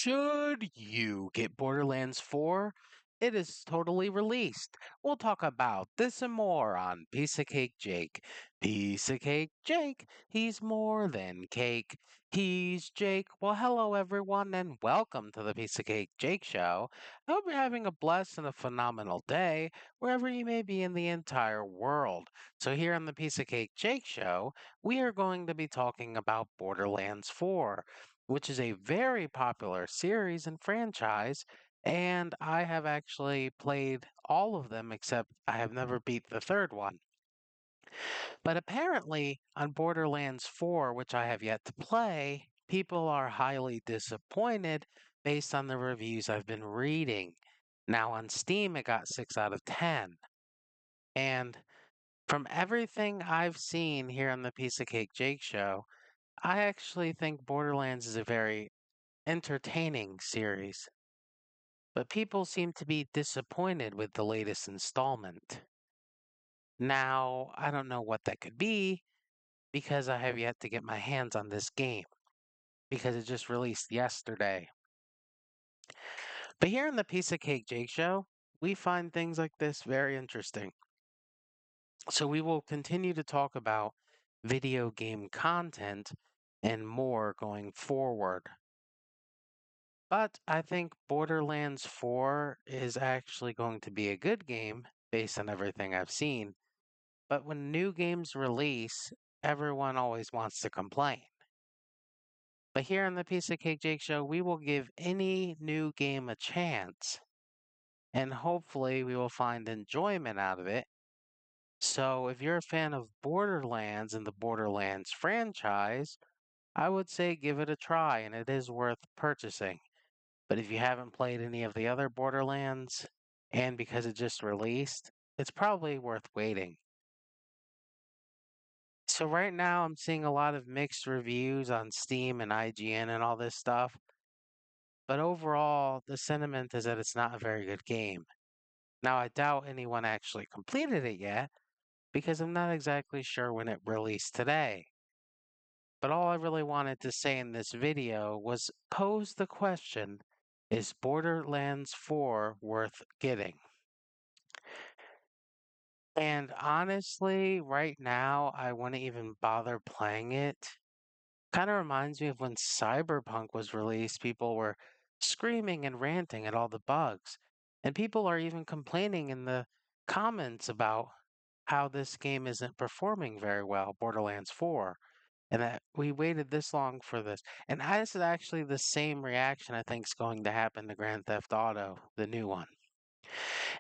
Should you get Borderlands 4? It is totally released. We'll talk about this and more on Piece of Cake Jake. Piece of Cake Jake, he's more than cake. He's Jake. Well, hello everyone, and welcome to the Piece of Cake Jake Show. I hope you're having a blessed and a phenomenal day, wherever you may be in the entire world. So, here on the Piece of Cake Jake Show, we are going to be talking about Borderlands 4, which is a very popular series and franchise. And I have actually played all of them except I have never beat the third one. But apparently, on Borderlands 4, which I have yet to play, people are highly disappointed based on the reviews I've been reading. Now, on Steam, it got 6 out of 10. And from everything I've seen here on the Piece of Cake Jake show, I actually think Borderlands is a very entertaining series, but people seem to be disappointed with the latest installment. Now, I don't know what that could be because I have yet to get my hands on this game because it just released yesterday. But here in the Piece of Cake Jake show, we find things like this very interesting. So we will continue to talk about video game content and more going forward. But I think Borderlands 4 is actually going to be a good game based on everything I've seen. But when new games release, everyone always wants to complain. But here on the Piece of Cake Jake show, we will give any new game a chance. And hopefully we will find enjoyment out of it. So if you're a fan of Borderlands and the Borderlands franchise, I would say give it a try and it is worth purchasing. But if you haven't played any of the other Borderlands, and because it just released, it's probably worth waiting. So right now I'm seeing a lot of mixed reviews on Steam and IGN and all this stuff, but overall the sentiment is that it's not a very good game. Now I doubt anyone actually completed it yet because I'm not exactly sure when it released today. But all I really wanted to say in this video was pose the question, is Borderlands 4 worth getting? And honestly, right now, I wouldn't even bother playing it. Kind of reminds me of when Cyberpunk was released, people were screaming and ranting at all the bugs. And people are even complaining in the comments about how this game isn't performing very well, Borderlands 4, and that we waited this long for this. And this is actually the same reaction I think is going to happen to Grand Theft Auto, the new one.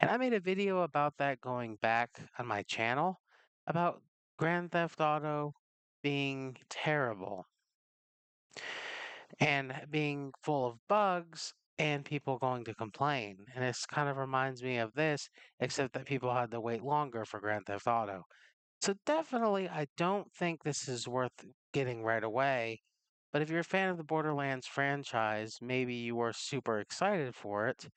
And I made a video about that going back on my channel about Grand Theft Auto being terrible and being full of bugs and people going to complain. And this kind of reminds me of this, except that people had to wait longer for Grand Theft Auto. So definitely, I don't think this is worth getting right away. But if you're a fan of the Borderlands franchise, maybe you were super excited for it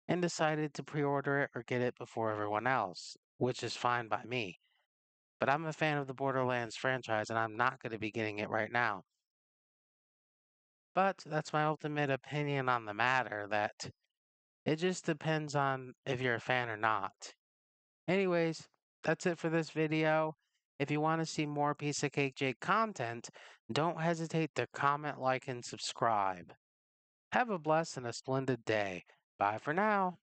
and decided to pre order it or get it before everyone else, which is fine by me. But I'm a fan of the Borderlands franchise and I'm not going to be getting it right now. But that's my ultimate opinion on the matter that it just depends on if you're a fan or not. Anyways, that's it for this video. If you want to see more Piece of Cake Jake content, don't hesitate to comment, like, and subscribe. Have a blessed and a splendid day. Bye for now.